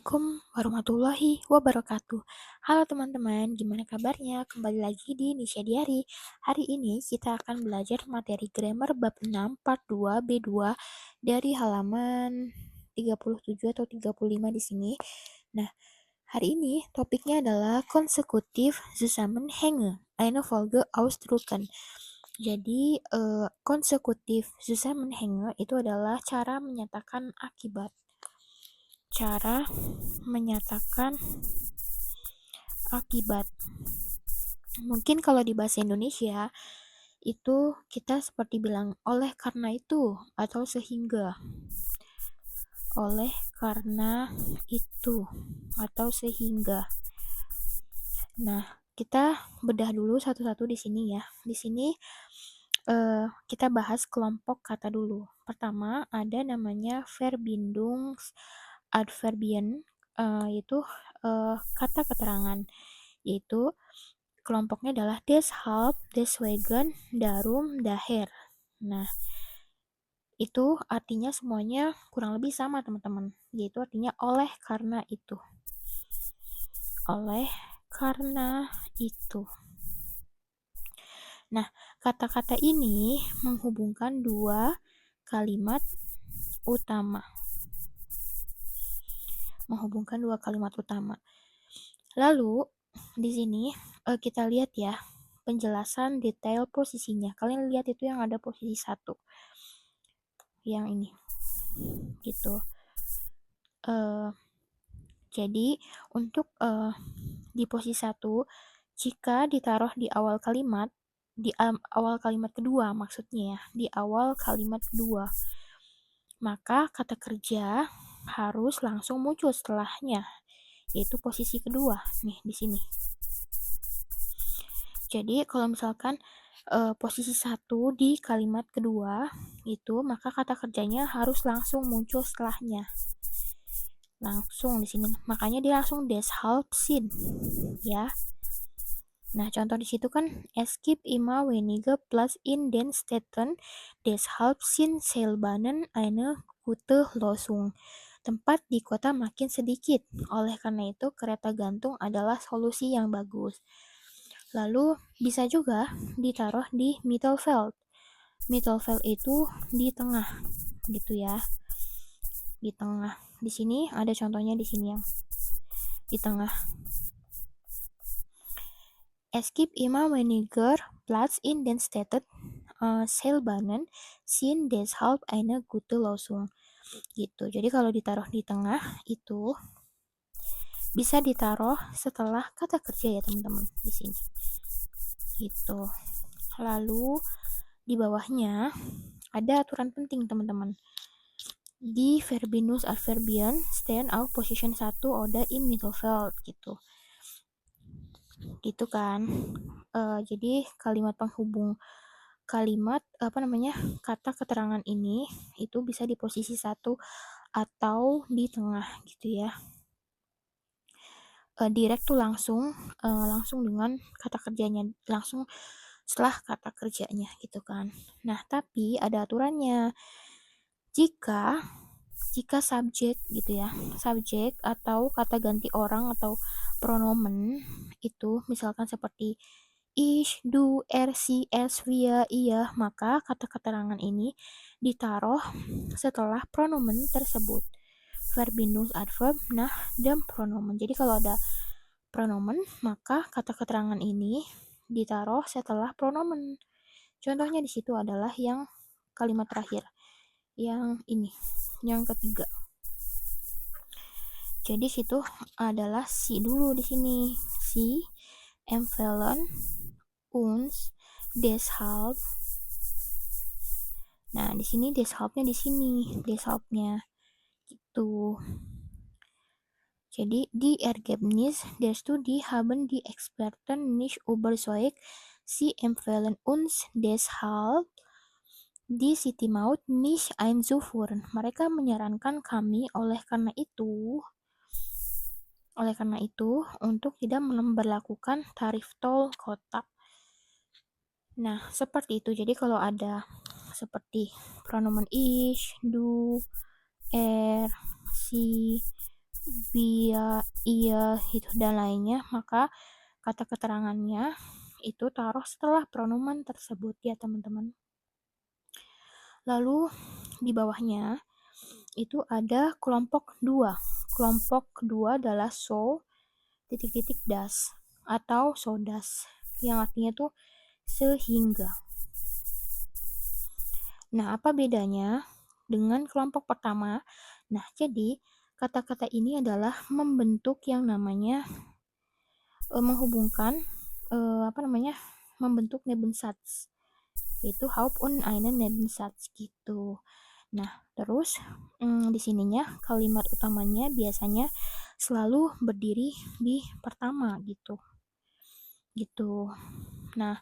Assalamualaikum warahmatullahi wabarakatuh. Halo teman-teman, gimana kabarnya? Kembali lagi di Nisha Diary. Hari ini kita akan belajar materi grammar bab 6 part 2 B2 dari halaman 37 atau 35 di sini. Nah, hari ini topiknya adalah konsekutif Zusammenhänge, eine Folge ausdrücken. Jadi, konsekutif Zusammenhänge itu adalah cara menyatakan akibat. Cara menyatakan akibat. Mungkin kalau di bahasa Indonesia itu kita seperti bilang oleh karena itu atau sehingga. Oleh karena itu atau sehingga. Nah, kita bedah dulu satu-satu di sini ya. Di sini kita bahas kelompok kata dulu. Pertama ada namanya Verbindungsadverbien, yaitu kata keterangan, yaitu kelompoknya adalah deshalb, deswegen, darum, daher. Nah, itu artinya semuanya kurang lebih sama teman-teman, yaitu artinya oleh karena itu. Oleh karena itu. Nah, kata-kata ini menghubungkan dua kalimat utama. Lalu, di sini kita lihat ya, penjelasan detail posisinya. Kalian lihat itu yang ada posisi 1. Yang ini. Gitu. Jadi, untuk di posisi 1, jika ditaruh di awal kalimat, di awal kalimat kedua maksudnya ya, di awal kalimat kedua, maka kata kerja harus langsung muncul setelahnya, yaitu posisi kedua nih di sini. Jadi kalau misalkan posisi 1 di kalimat kedua itu, maka kata kerjanya harus langsung muncul setelahnya. Langsung di sini. Makanya dia langsung deshalb sind ya. Nah, contoh di situ kan es gibt immer weniger Platz in den Städten, deshalb sind Seilbahnen eine gute Lösung. Tempat di kota makin sedikit, oleh karena itu kereta gantung adalah solusi yang bagus. Lalu bisa juga ditaruh di Mittelfeld. Mittelfeld itu di tengah, gitu ya. Di tengah. Di sini ada contohnya di sini yang di tengah. Es gibt immer weniger Platz in den Städten, Seilbahnen sind deshalb eine gute Lösung. Gitu. Jadi kalau ditaruh di tengah itu bisa ditaruh setelah kata kerja ya teman-teman di sini. Gitu. Lalu di bawahnya ada aturan penting teman-teman. Die Verbindungsadverbien stehen auf Position 1 oder im Mittelfeld gitu. Gitu kan. Jadi kalimat penghubung kata keterangan ini itu bisa di posisi 1 atau di tengah gitu ya. Direct tuh langsung dengan kata kerjanya, langsung setelah kata kerjanya gitu kan. Nah, tapi ada aturannya. Jika subjek gitu ya, subjek atau kata ganti orang atau pronomen itu misalkan seperti ich, du, er, sie, es, wir, ihr, maka kata keterangan ini ditaruh setelah pronomen tersebut. Verbindungsadverb, nah, dan pronomen. Jadi kalau ada pronomen, maka kata keterangan ini ditaruh setelah pronomen. Contohnya di situ adalah yang kalimat terakhir. Yang ini, yang ketiga. Jadi situ adalah si dulu di sini. Si empfehlen uns deshalb. Nah, di sini deshalbnya gitu. Jadi die Ergebnis der Studie haben die Experten nicht überzeugt. Sie empfehlen uns deshalb die City Maut nicht einzuführen. Mereka menyarankan kami oleh karena itu untuk tidak memberlakukan tarif tol kota. Nah, seperti itu. Jadi kalau ada seperti pronomen ich, du, er, sie, via iya itu dan lainnya, maka kata keterangannya itu taruh setelah pronomen tersebut ya teman-teman. Lalu di bawahnya itu ada kelompok 2. Kelompok kedua adalah so titik-titik das atau sodas yang artinya tuh sehingga. Nah, apa bedanya dengan kelompok pertama? Nah, jadi kata-kata ini adalah membentuk yang namanya menghubungkan membentuk Nebensatz, yaitu Haupt- und einen Nebensatz gitu. Nah, terus di sininya kalimat utamanya biasanya selalu berdiri di pertama gitu. Nah,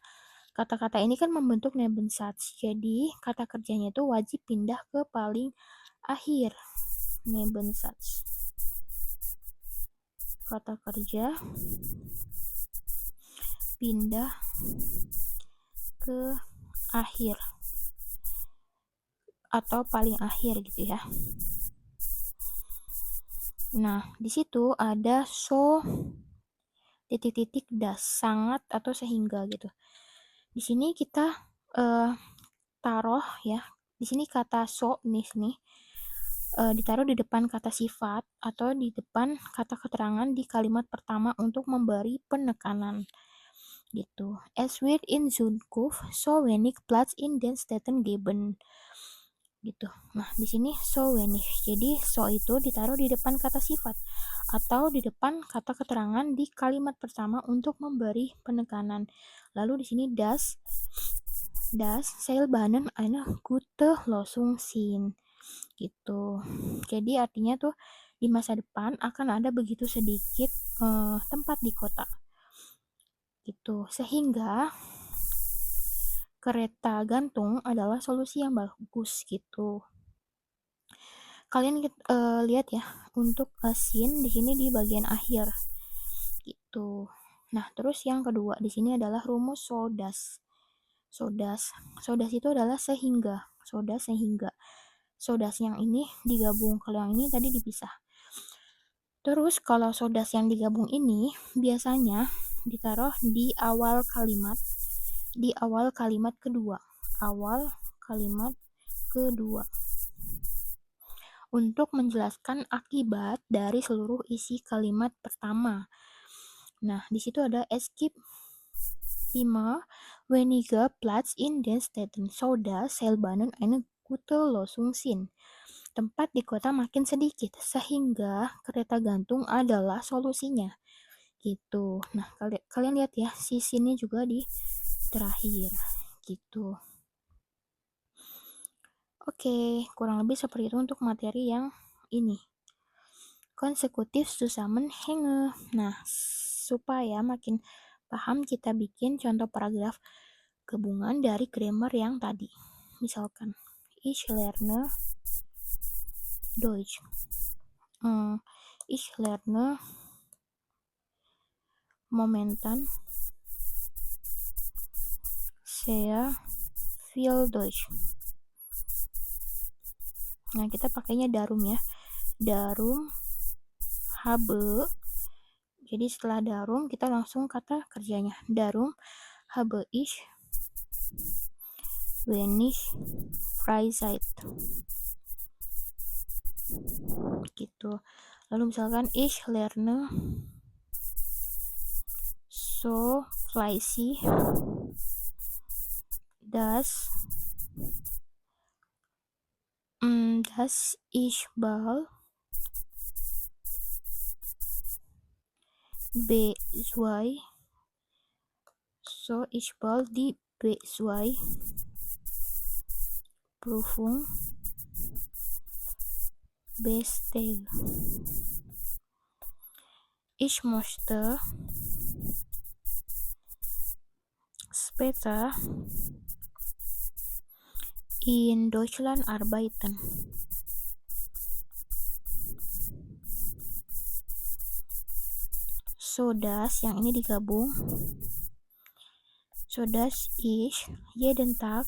kata-kata ini kan membentuk Nebensatz. Jadi, kata kerjanya itu wajib pindah ke paling akhir. Nebensatz. Kata kerja pindah ke akhir atau paling akhir gitu ya. Nah, di situ ada so titik-titik das, sangat atau sehingga gitu. Di sini kita taruh ya. Di sini kata so nih ditaruh di depan kata sifat atau di depan kata keterangan di kalimat pertama untuk memberi penekanan gitu. Es wird in Zukunft so wenig Platz in den Städten geben gitu. Nah, di sini so wenig. Jadi so itu ditaruh di depan kata sifat atau di depan kata keterangan di kalimat pertama untuk memberi penekanan. Lalu di sini das Seilbahnen eine gute Lösung sind gitu. Jadi artinya tuh di masa depan akan ada begitu sedikit tempat di kota gitu, sehingga kereta gantung adalah solusi yang bagus gitu. Kalian lihat ya untuk scene di sini di bagian akhir gitu. Nah, terus yang kedua di sini adalah rumus sodas. Sodas itu adalah sehingga. Sodas yang ini digabung, kalau yang ini tadi dipisah. Terus kalau sodas yang digabung ini biasanya ditaruh di awal kalimat kedua. Untuk menjelaskan akibat dari seluruh isi kalimat pertama. Nah, di situ ada es gibt immer weniger Platz in den Städten, so dass Seilbahnen eine gute Lösung sind. Tempat di kota makin sedikit, sehingga kereta gantung adalah solusinya. Gitu. Nah, kalian lihat ya, sini juga di terakhir. Gitu. Oke, kurang lebih seperti itu untuk materi yang ini. Konsekutif Zusammenhänge. Nah, supaya makin paham kita bikin contoh paragraf gabungan dari grammar yang tadi. Misalkan, ich lerne Deutsch. Ich lerne momentan sehr viel Deutsch. Nah, kita pakainya darum ya. Darum habe. Jadi setelah darum kita langsung kata kerjanya. Darum habe ich wenig Freizeit. Gitu. Lalu misalkan ich lerne so fleißig dass ich bald B2 so ich bald die B2 Prüfung bestelle. Ich möchte später in Deutschland arbeiten. So dass yang ini digabung. So dass ich jeden Tag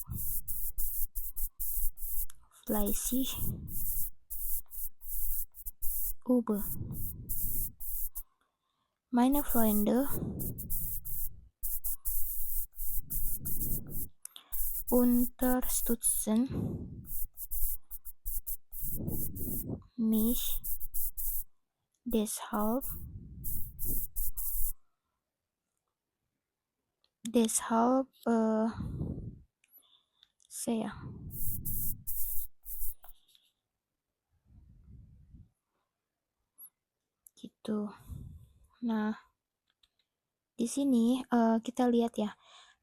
fleißig Ube. Meine Freunde unterstützen mich deshalb sehr. Gitu. Nah, di sini kita lihat ya,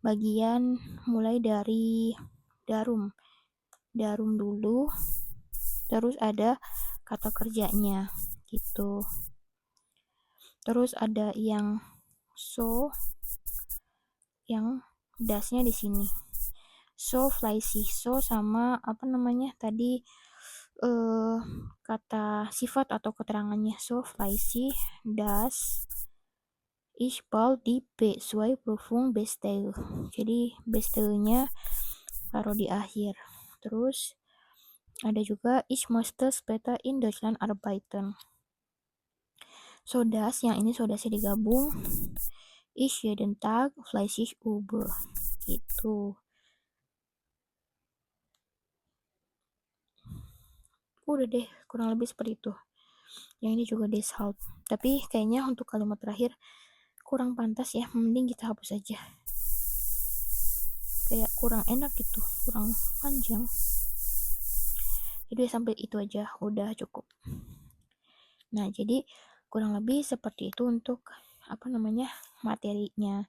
bagian mulai dari darum. Darum dulu, terus ada kata kerjanya gitu. Terus ada yang so, yang dasnya di sini. So fleißig, so sama apa namanya tadi kata sifat atau keterangannya, so fleißig dass ich bald die B2-Prüfung bestelle. Jadi bestelle-nya taruh di akhir. Terus ada juga ich möchte später in Deutschland arbeiten. So das, yang ini so dasnya digabung. Ich jeden Tag fleißig übe. Gitu. Udah deh, kurang lebih seperti itu. Yang ini juga deshalb. Tapi kayaknya untuk kalimat terakhir kurang pantas ya, mending kita hapus aja. Kayak kurang enak gitu, kurang panjang. Jadi sampai itu aja, udah cukup. Nah, jadi kurang lebih seperti itu untuk apa namanya materinya.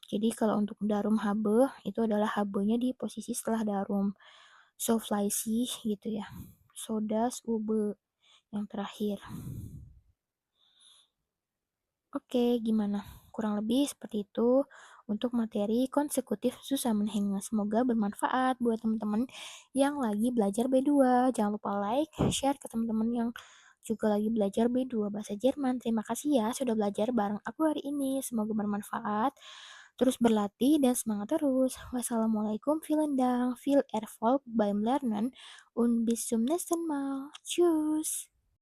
Jadi kalau untuk darum habe itu adalah habe-nya di posisi setelah darum. So fleißig gitu ya. So das ube yang terakhir. Oke, gimana? Kurang lebih seperti itu untuk materi konsekutif Zusammenhänge. Semoga bermanfaat buat teman-teman yang lagi belajar B2. Jangan lupa like, share ke teman-teman yang juga lagi belajar B2 Bahasa Jerman. Terima kasih ya sudah belajar bareng aku hari ini. Semoga bermanfaat. Terus berlatih dan semangat terus. Wassalamualaikum, vielen Dank, viel Erfolg beim Lernen und bis zum nächsten Mal. Tschüss.